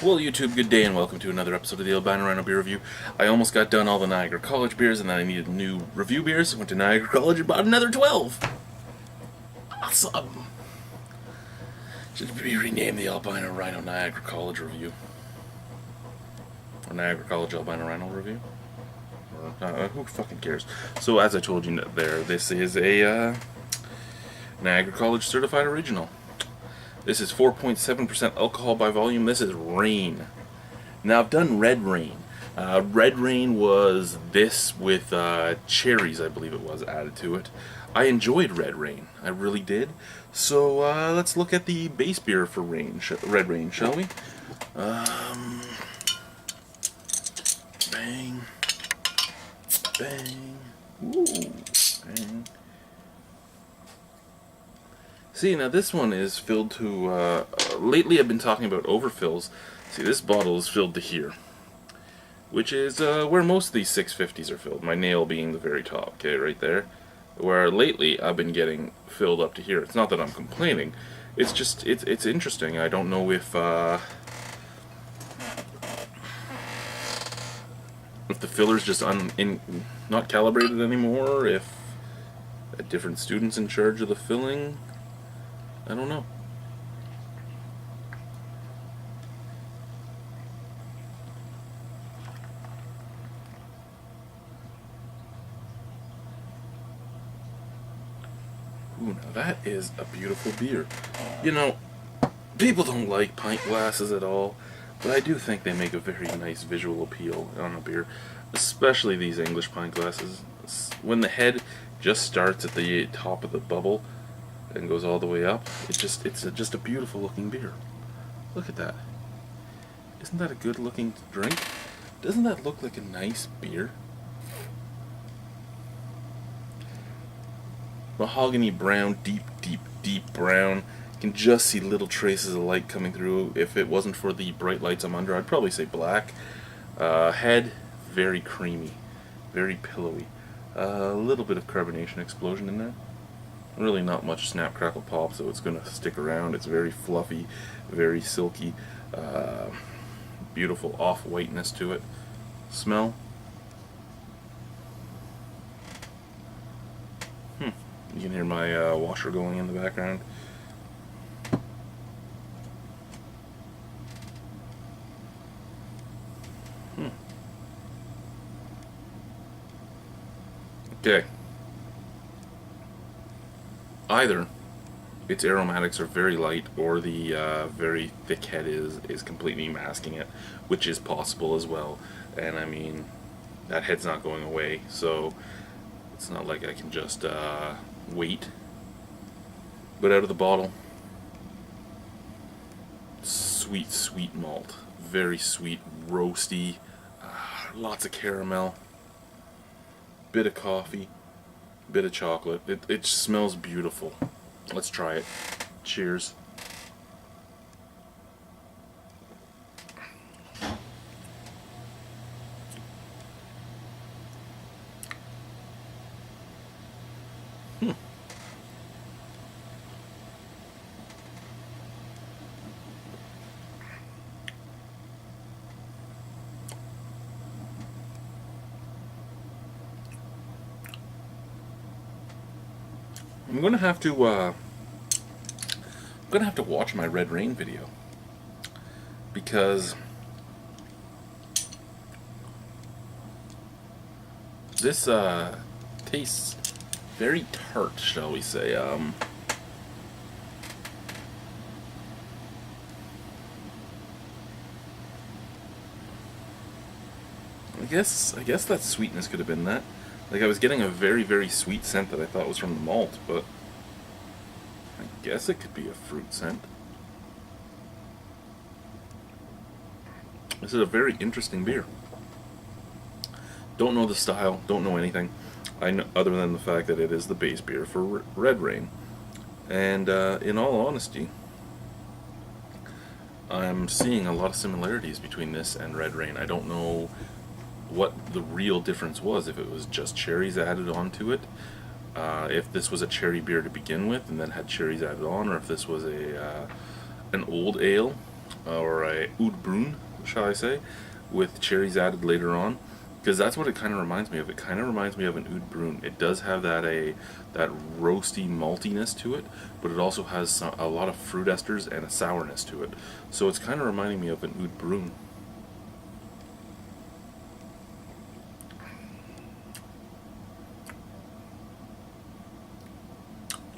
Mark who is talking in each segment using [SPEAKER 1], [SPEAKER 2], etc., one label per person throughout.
[SPEAKER 1] Well, YouTube, good day and welcome to another episode of the Albino Rhino Beer Review. I almost got done all the Niagara College beers and then I needed new review beers. I went to Niagara College and bought another 12. Awesome. Should be renamed the Albino Rhino Niagara College Review. Or Niagara College Albino Rhino Review. Who fucking cares? So, as I told you there, this is a Niagara College Certified Original. This is 4.7% alcohol by volume. This is Rain. Now, I've done Red Rain. Red Rain was this with cherries, I believe it was, added to it. I enjoyed Red Rain. I really did. So, let's look at the base beer for Red Rain, shall we? Bang. Bang. Ooh. Bang. See, now this one is filled to, lately I've been talking about overfills. See, this bottle is filled to here, which is where most of these 650s are filled, my nail being the very top, okay, right there. Where lately I've been getting filled up to here. It's not that I'm complaining, it's just, it's interesting. I don't know if the filler's just not calibrated anymore, if a different student's in charge of the filling. I don't know. Ooh, now that is a beautiful beer. You know, people don't like pint glasses at all, but I do think they make a very nice visual appeal on a beer, especially these English pint glasses. When the head just starts at the top of the bubble and goes all the way up, it's just a beautiful looking beer. Look at that. Isn't that a good looking drink? Doesn't that look like a nice beer? Mahogany brown, deep brown. You can just see little traces of light coming through. If it wasn't for the bright lights I'm under, I'd probably say black. Head, very creamy, very pillowy. A little bit of carbonation explosion in there. Really not much snap, crackle, pop, so it's going to stick around. It's very fluffy, very silky, beautiful off-whiteness to it. Smell. You can hear my washer going in the background. Okay. Either its aromatics are very light, or the very thick head is completely masking it, which is possible as well. And I mean, that head's not going away, so it's not like I can just wait. But out of the bottle, sweet malt, very sweet, roasty, lots of caramel, bit of coffee, bit of chocolate. It smells beautiful. Let's try it. Cheers. I'm gonna have to watch my Red Rain video, because this tastes very tart, shall we say. I guess that sweetness could have been that. Like, I was getting a very sweet scent that I thought was from the malt, but I guess it could be a fruit scent. This is a very interesting beer. Don't know the style, don't know anything. I know, other than the fact that it is the base beer for Red Rain. And in all honesty, I'm seeing a lot of similarities between this and Red Rain. I don't know what the real difference was, if it was just cherries added onto it, if this was a cherry beer to begin with and then had cherries added on, or if this was an old ale or a oud brun, shall I say, with cherries added later on, because that's what it kind of reminds me of. It kind of reminds me of an oud brun. It does have that roasty maltiness to it, but it also has a lot of fruit esters and a sourness to it. So it's kind of reminding me of an oud brun.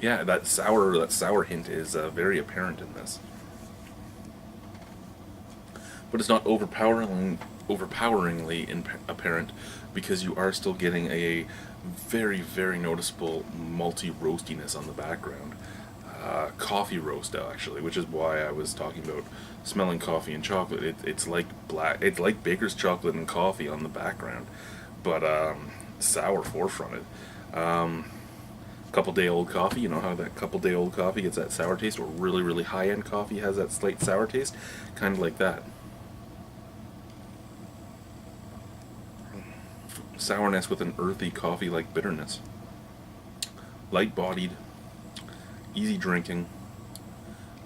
[SPEAKER 1] Yeah, that sour hint is very apparent in this, but it's not overpoweringly apparent, because you are still getting a very, very noticeable malty roastiness on the background. Coffee roast, actually, which is why I was talking about smelling coffee and chocolate. It's like baker's chocolate and coffee on the background, but sour forefronted. Couple day old coffee, you know how that couple day old coffee gets that sour taste, or really, really high end coffee has that slight sour taste? Kind of like that. Sourness with an earthy coffee like bitterness. Light bodied, easy drinking.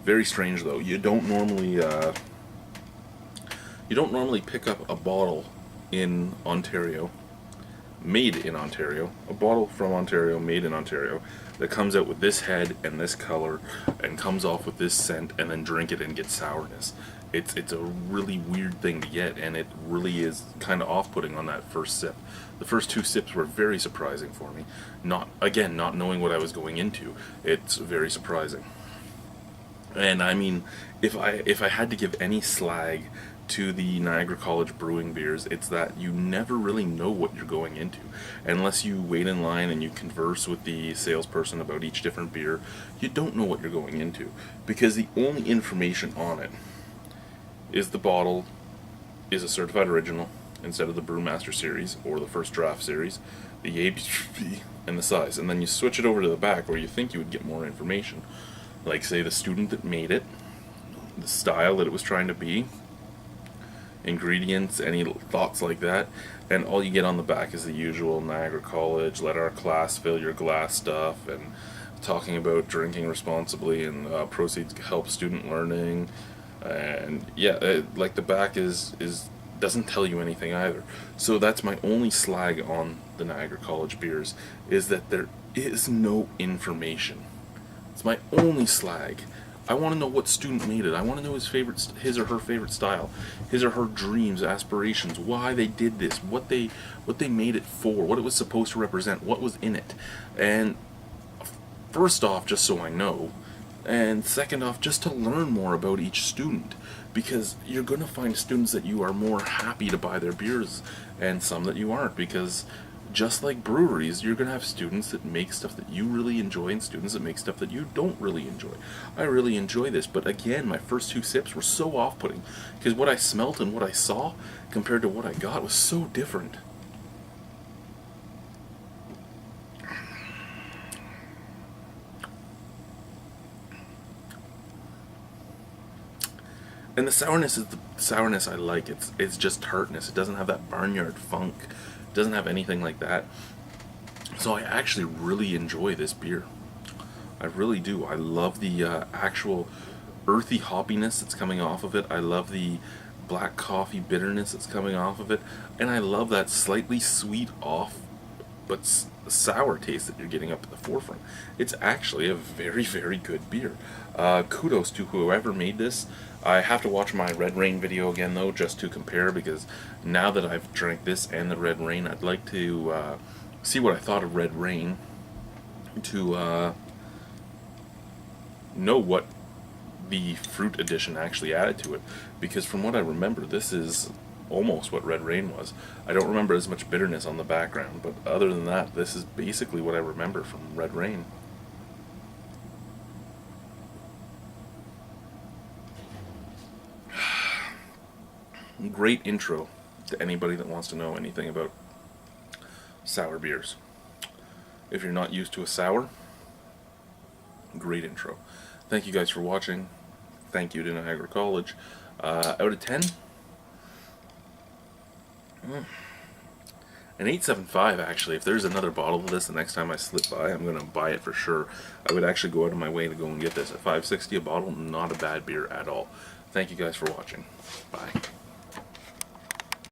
[SPEAKER 1] Very strange though. You don't normally pick up a bottle in Ontario, made in Ontario, a bottle from Ontario, made in Ontario, that comes out with this head and this color and comes off with this scent, and then drink it and get sourness. It's a really weird thing to get, and it really is kind of off-putting on that first sip. The first two sips were very surprising for me. Not knowing what I was going into. It's very surprising. And I mean, if I had to give any slag to the Niagara College brewing beers, it's that you never really know what you're going into. Unless you wait in line and you converse with the salesperson about each different beer, you don't know what you're going into. Because the only information on it is the bottle is a certified original instead of the Brewmaster series or the first draft series, the ABV, and the size. And then you switch it over to the back where you think you would get more information. Like, say, the student that made it, the style that it was trying to be, ingredients, any thoughts like that, and all you get on the back is the usual Niagara College, let our class fill your glass stuff, and talking about drinking responsibly and proceeds help student learning, and yeah, like the back is doesn't tell you anything either. So that's my only slag on the Niagara College beers, is that there is no information. It's my only slag. I want to know what student made it. I want to know his or her favorite style, his or her dreams, aspirations, why they did this, what they made it for, what it was supposed to represent, what was in it. And first off, just so I know, and second off, just to learn more about each student, because you're going to find students that you are more happy to buy their beers and some that you aren't, because just like breweries, you're going to have students that make stuff that you really enjoy and students that make stuff that you don't really enjoy. I really enjoy this, but again, my first two sips were so off-putting, because what I smelt and what I saw compared to what I got was so different. And the sourness is the sourness I like. It's just tartness. It doesn't have that barnyard funk. It doesn't have anything like that. So I actually really enjoy this beer. I really do. I love the actual earthy hoppiness that's coming off of it. I love the black coffee bitterness that's coming off of it. And I love that slightly sweet off but sour taste that you're getting up at the forefront. It's actually a very, very good beer. Kudos to whoever made this. I have to watch my Red Rain video again though, just to compare, because now that I've drank this and the Red Rain, I'd like to see what I thought of Red Rain, to know what the fruit addition actually added to it, because from what I remember, this is almost what Red Rain was. I don't remember as much bitterness on the background, but other than that, this is basically what I remember from Red Rain. Great intro to anybody that wants to know anything about sour beers. If you're not used to a sour, great intro. Thank you guys for watching. Thank you to Niagara College. Out of 10? An 875, actually. If there's another bottle of this the next time I slip by, I'm going to buy it for sure. I would actually go out of my way to go and get this. At $5.60 a bottle, not a bad beer at all. Thank you guys for watching. Bye.